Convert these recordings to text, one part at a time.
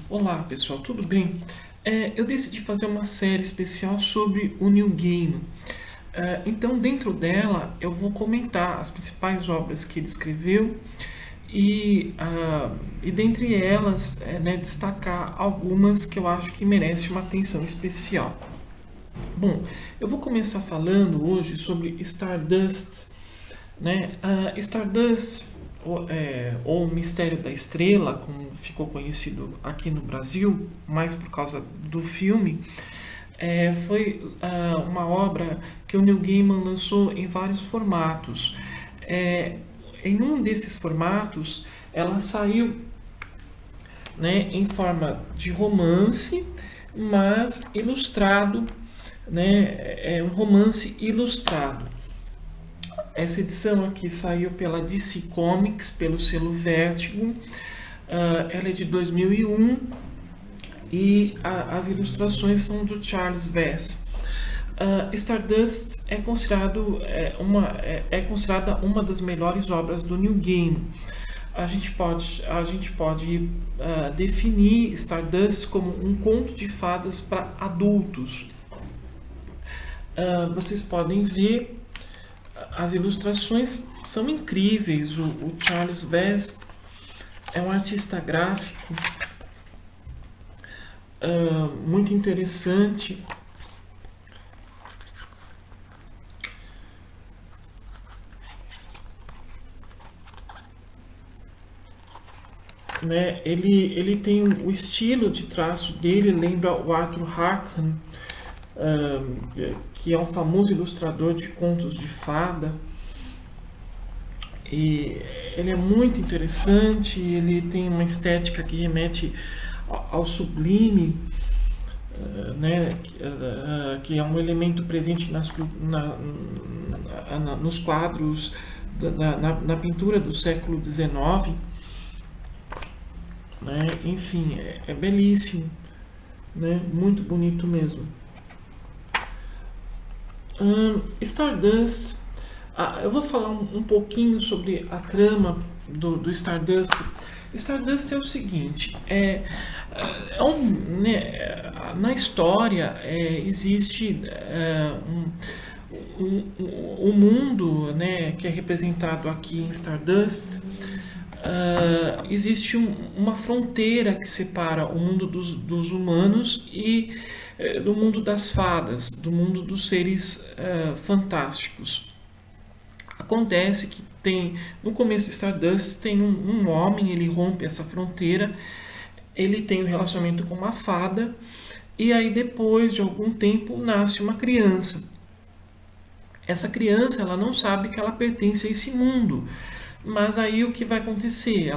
Olá pessoal, tudo bem? Eu decidi fazer uma série especial sobre o Neil Gaiman. Então, dentro dela, eu vou comentar as principais obras que ele escreveu e dentre elas, destacar algumas que eu acho que merecem uma atenção especial. Bom, eu vou começar falando hoje sobre Stardust, né? Stardust, ou Mistério da Estrela, como ficou conhecido aqui no Brasil, mais por causa do filme, foi uma obra que o Neil Gaiman lançou em vários formatos. É, em um desses formatos, ela saiu, né, em forma de romance, mas ilustrado, né, é um romance ilustrado. Essa edição aqui saiu pela DC Comics, pelo selo Vertigo. Ela é de 2001 e as ilustrações são do Charles Vess. Stardust é considerada uma das melhores obras do Neil Gaiman. A gente pode definir Stardust como um conto de fadas para adultos. Vocês podem ver, as ilustrações são incríveis. O Charles Vess é um artista gráfico muito interessante. Né? Ele tem o estilo de traço dele, lembra o Arthur Harkness, que é um famoso ilustrador de contos de fada. E ele é muito interessante, ele tem uma estética que remete ao sublime, né, que é um elemento presente nos quadros, na pintura do século XIX. Né? Enfim, é belíssimo, né? Muito bonito mesmo. Stardust, eu vou falar um pouquinho sobre a trama do Stardust. Stardust é o seguinte, na história existe um mundo, né, que é representado aqui em Stardust. Existe uma fronteira que separa o mundo dos humanos e do mundo das fadas, do mundo dos seres fantásticos. Acontece que no começo de Stardust tem um homem, ele rompe essa fronteira, ele tem um relacionamento com uma fada, e aí depois de algum tempo nasce uma criança. Essa criança, ela não sabe que ela pertence a esse mundo. Mas aí o que vai acontecer?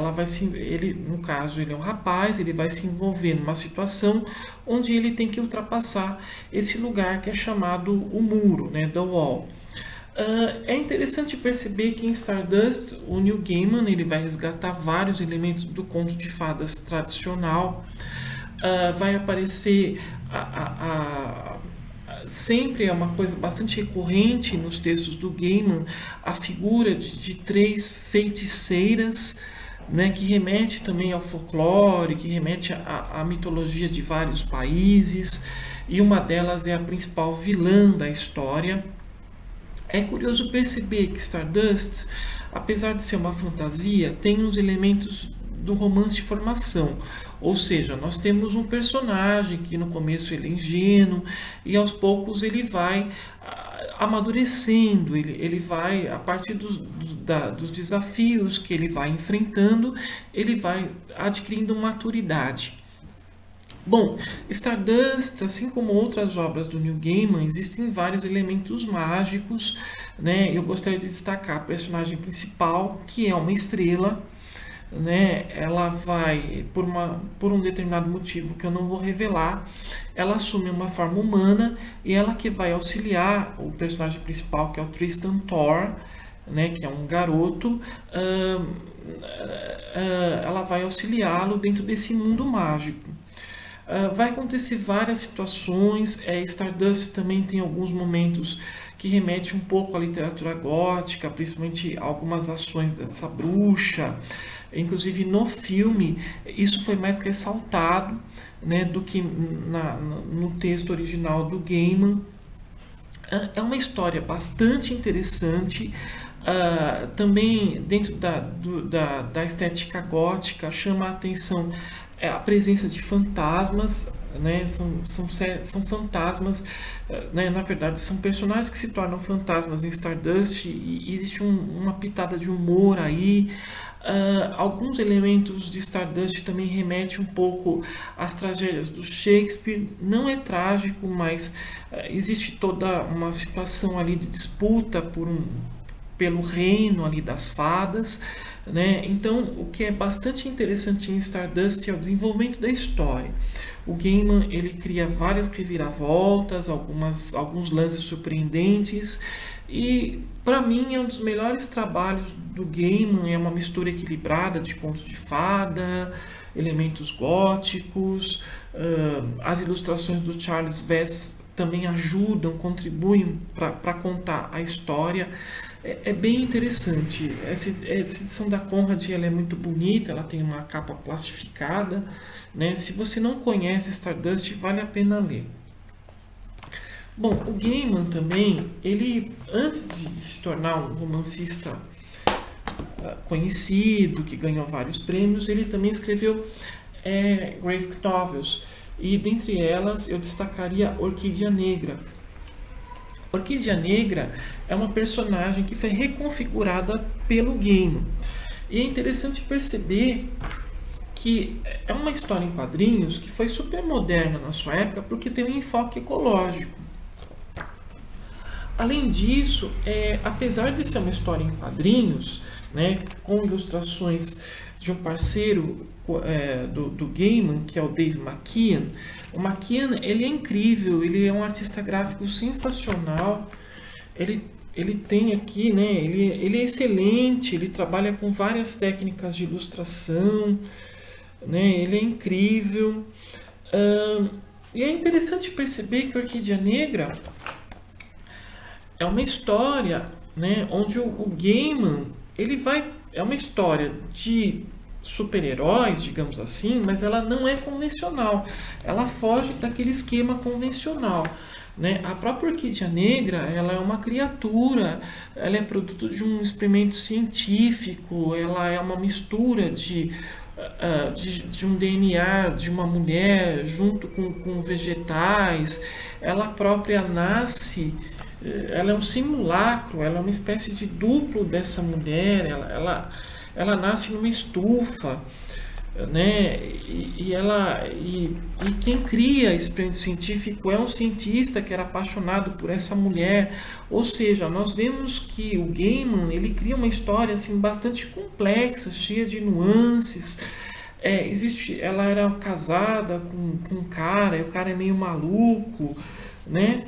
No caso, ele é um rapaz, ele vai se envolver numa situação onde ele tem que ultrapassar esse lugar que é chamado o muro, né, the wall. É interessante perceber que em Stardust o Neil Gaiman ele vai resgatar vários elementos do conto de fadas tradicional. Vai aparecer sempre é uma coisa bastante recorrente nos textos do Gaiman, a figura de três feiticeiras, né, que remete também ao folclore, que remete à mitologia de vários países, e uma delas é a principal vilã da história. É curioso perceber que Stardust, apesar de ser uma fantasia, tem uns elementos do romance de formação. Ou seja, nós temos um personagem que no começo ele é ingênuo e aos poucos ele vai amadurecendo, ele vai, a partir dos desafios que ele vai enfrentando, ele vai adquirindo maturidade. Bom, Stardust, assim como outras obras do Neil Gaiman, existem vários elementos mágicos, né? Eu gostaria de destacar a personagem principal, que é uma estrela, né? Ela vai, por um determinado motivo que eu não vou revelar, ela assume uma forma humana e ela que vai auxiliar o personagem principal, que é o Tristan Thor, né, que é um garoto. Ela vai auxiliá-lo dentro desse mundo mágico. Vai acontecer várias situações. Stardust também tem alguns momentos que remete um pouco à literatura gótica, principalmente algumas ações dessa bruxa. Inclusive no filme isso foi mais ressaltado, né, do que no texto original do Gaiman. É uma história bastante interessante. Também dentro da estética gótica chama a atenção a presença de fantasmas, né? São fantasmas, né? Na verdade são personagens que se tornam fantasmas em Stardust, e existe uma pitada de humor aí. Alguns elementos de Stardust também remetem um pouco às tragédias do Shakespeare. Não é trágico, mas existe toda uma situação ali de disputa pelo reino ali das fadas, né? Então, o que é bastante interessante em Stardust é o desenvolvimento da história. O Gaiman, ele cria várias reviravoltas, alguns lances surpreendentes, e para mim é um dos melhores trabalhos do Gaiman. É uma mistura equilibrada de contos de fada, elementos góticos. As ilustrações do Charles Vess também ajudam, contribuem para contar a história. É bem interessante. Essa edição da Conrad, ela é muito bonita, ela tem uma capa plastificada, né? Se você não conhece Stardust, vale a pena ler. Bom, o Gaiman também, ele, antes de se tornar um romancista conhecido, que ganhou vários prêmios, ele também escreveu graphic novels, e dentre elas eu destacaria Orquídea Negra. Orquídea Negra é uma personagem que foi reconfigurada pelo Gaiman, e é interessante perceber que é uma história em quadrinhos que foi super moderna na sua época, porque tem um enfoque ecológico. Além disso, apesar de ser uma história em quadrinhos, né, com ilustrações de um parceiro do Gaiman, que é o Dave McKean. O McKean, ele é incrível, ele é um artista gráfico sensacional. Ele tem aqui, né, ele é excelente, ele trabalha com várias técnicas de ilustração, né, ele é incrível. E é interessante perceber que Orquídea Negra é uma história, né, onde o Gaiman, é uma história de super-heróis, digamos assim, mas ela não é convencional. Ela foge daquele esquema convencional, né? A própria Orquídea Negra, ela é uma criatura, ela é produto de um experimento científico, ela é uma mistura de um DNA de uma mulher junto com vegetais. Ela própria nasce, ela é um simulacro, ela é uma espécie de duplo dessa mulher. Ela nasce numa estufa, né? E quem cria esse experimento científico é um cientista que era apaixonado por essa mulher. Ou seja, nós vemos que o Gaiman, ele cria uma história assim bastante complexa, cheia de nuances. Ela era casada com um cara, e o cara é meio maluco, né?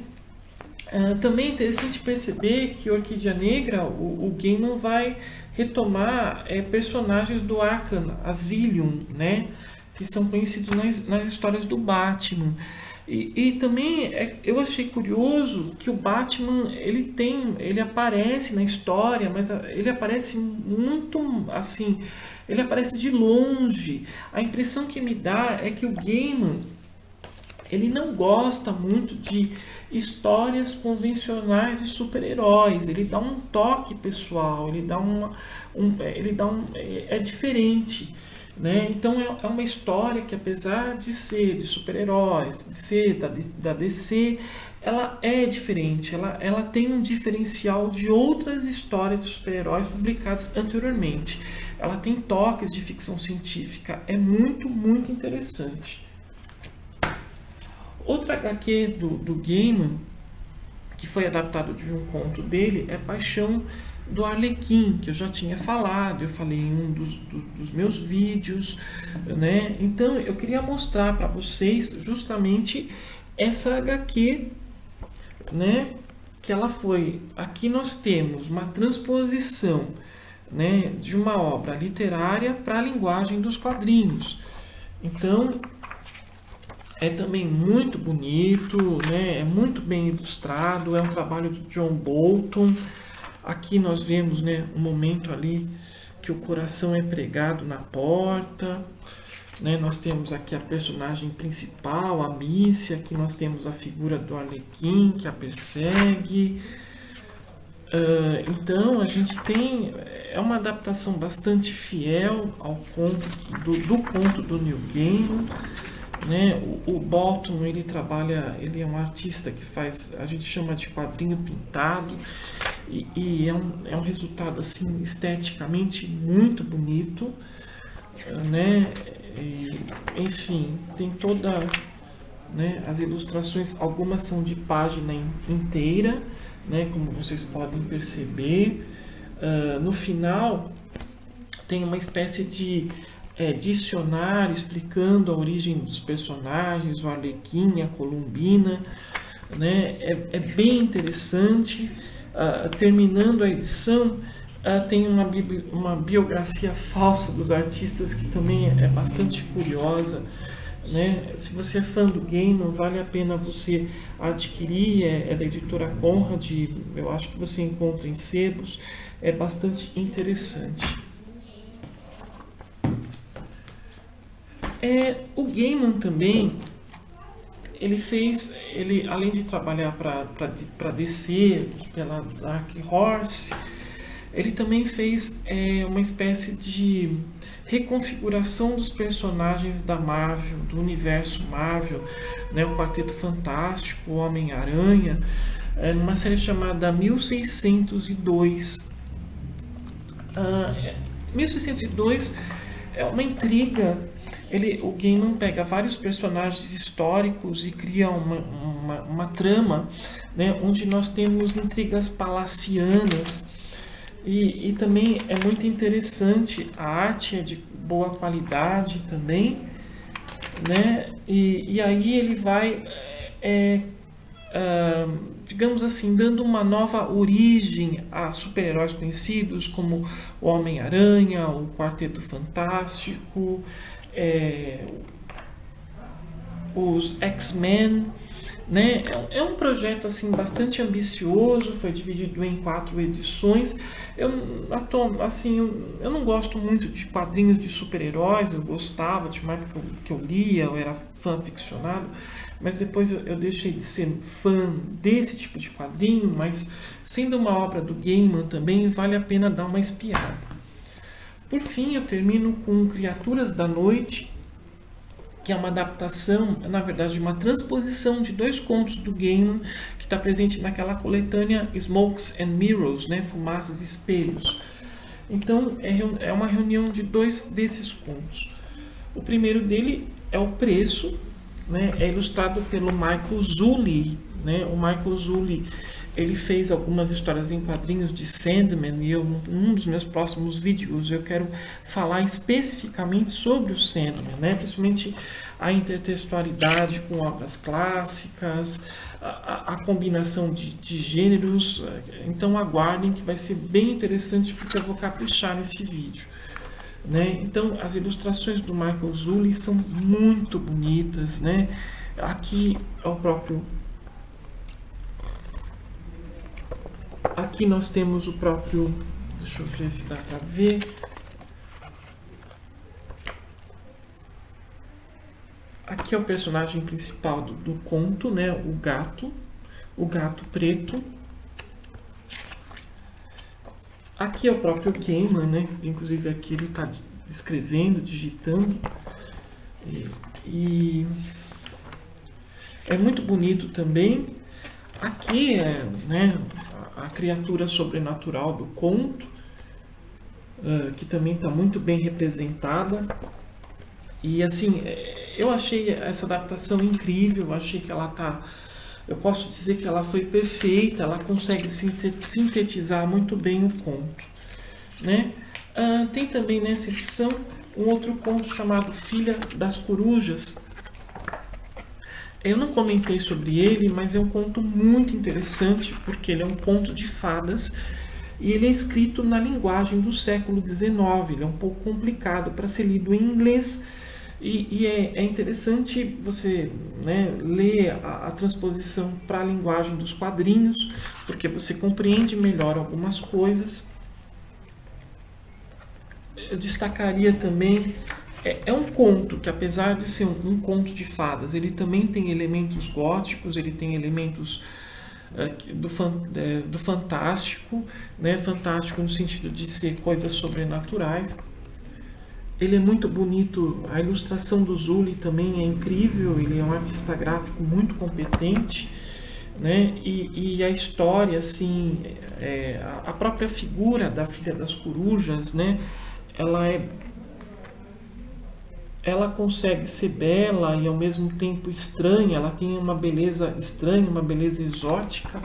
Também é interessante perceber que Orquídea Negra, o Gaiman vai retomar personagens do Arkham Asylum, né, que são conhecidos nas histórias do Batman. E também eu achei curioso que o Batman, ele aparece na história, mas ele aparece muito assim, ele aparece de longe. A impressão que me dá é que o Gaiman, ele não gosta muito de histórias convencionais de super-heróis. Ele dá um toque pessoal, é diferente, né? Então é uma história que, apesar de ser de super-heróis, de ser da DC, ela é diferente. Ela tem um diferencial de outras histórias de super-heróis publicadas anteriormente. Ela tem toques de ficção científica. É muito, muito interessante. Outra HQ do Gaiman, que foi adaptado de um conto dele, é Paixão do Arlequim, que eu já tinha falado, eu falei em um dos meus vídeos, né? Então eu queria mostrar para vocês justamente essa HQ, né? Que ela foi, aqui nós temos uma transposição, né, de uma obra literária para a linguagem dos quadrinhos. Então É também muito bonito, né? É muito bem ilustrado, é um trabalho de John Bolton. Aqui nós vemos, né, um momento ali que o coração é pregado na porta, né? Nós temos aqui a personagem principal, a Missy. Aqui nós temos a figura do Arlequim que a persegue. Então a gente tem uma adaptação bastante fiel ao conto do conto do Neil Gaiman, né? O Bolton, ele trabalha, ele é um artista que faz, a gente chama de quadrinho pintado, e é um resultado assim esteticamente muito bonito, né? Enfim, tem toda, né, as ilustrações, algumas são de página inteira, né, como vocês podem perceber. No final tem uma espécie de dicionário explicando a origem dos personagens, o Arlequim, a Columbina, né? É bem interessante. Terminando a edição, tem uma biografia falsa dos artistas que também é bastante curiosa, né? Se você é fã do Gaiman, vale a pena você adquirir. É da editora Conrad, eu acho que você encontra em sebos, é bastante interessante. O Gaiman também, ele além de trabalhar para DC, pela Dark Horse, ele também fez uma espécie de reconfiguração dos personagens da Marvel, do universo Marvel, né? O Quarteto Fantástico, o Homem-Aranha, numa série chamada 1602. 1602 é uma intriga. O Gaiman pega vários personagens históricos e cria uma trama, né, onde nós temos intrigas palacianas. E também é muito interessante, a arte é de boa qualidade também, né? E aí ele vai, digamos assim, dando uma nova origem a super-heróis conhecidos como o Homem-Aranha, o Quarteto Fantástico, os X-Men, né? É um projeto assim bastante ambicioso, foi dividido em 4 edições. Eu não gosto muito de quadrinhos de super-heróis. Eu gostava, de uma época que eu lia, eu era fã ficcionado, mas depois eu deixei de ser fã desse tipo de quadrinho. Mas sendo uma obra do Gaiman também, vale a pena dar uma espiada. Por fim, eu termino com Criaturas da Noite, que é uma adaptação, na verdade, uma transposição de 2 contos do Gaiman, que está presente naquela coletânea Smokes and Mirrors, né? Fumaças e Espelhos. Então, é uma reunião de 2 desses contos. O primeiro dele é O Preço, né? É ilustrado pelo Michael Zulli, né? O Michael Zulli, ele fez algumas histórias em quadrinhos de Sandman, e num dos meus próximos vídeos eu quero falar especificamente sobre o Sandman, né? Principalmente a intertextualidade com obras clássicas, a combinação de gêneros. Então aguardem, que vai ser bem interessante, porque eu vou caprichar nesse vídeo, né? Então as ilustrações do Michael Zulli são muito bonitas, né? Aqui é o próprio... Aqui nós temos o próprio... Deixa eu ver se dá para ver. Aqui é o personagem principal do conto, né? O gato preto. Aqui é o próprio Gaiman, né? Inclusive aqui ele está escrevendo, digitando. E é muito bonito também. Aqui é, né, a criatura sobrenatural do conto, que também está muito bem representada. E assim, eu achei essa adaptação incrível. Eu achei que ela tá... Eu posso dizer que ela foi perfeita. Ela consegue sintetizar muito bem o conto, né? Tem também nessa edição um outro conto chamado Filha das Corujas. Eu não comentei sobre ele, mas é um conto muito interessante, porque ele é um conto de fadas e ele é escrito na linguagem do século XIX. Ele é um pouco complicado para ser lido em inglês, É interessante você, né, ler a transposição para a linguagem dos quadrinhos, porque você compreende melhor algumas coisas. Eu destacaria também, é um conto que, apesar de ser um conto de fadas, ele também tem elementos góticos, ele tem elementos do fantástico, né? Fantástico no sentido de ser coisas sobrenaturais. Ele é muito bonito, a ilustração do Zuli também é incrível, ele é um artista gráfico muito competente, né? E a história, assim, a própria figura da Filha das Corujas, né? Ela consegue ser bela e ao mesmo tempo estranha, ela tem uma beleza estranha, uma beleza exótica,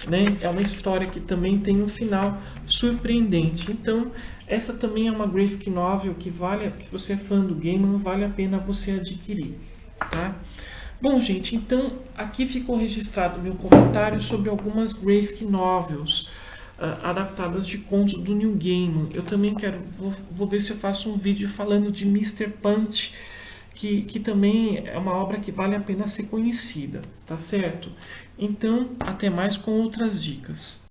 né? É uma história que também tem um final surpreendente. Então, essa também é uma graphic novel que vale, se você é fã do Gaiman, vale a pena você adquirir, tá? Bom, gente, então aqui ficou registrado meu comentário sobre algumas graphic novels adaptadas de contos do Neil Gaiman. Eu também vou ver se eu faço um vídeo falando de Mr. Punch, que também é uma obra que vale a pena ser conhecida, tá certo? Então, até mais com outras dicas.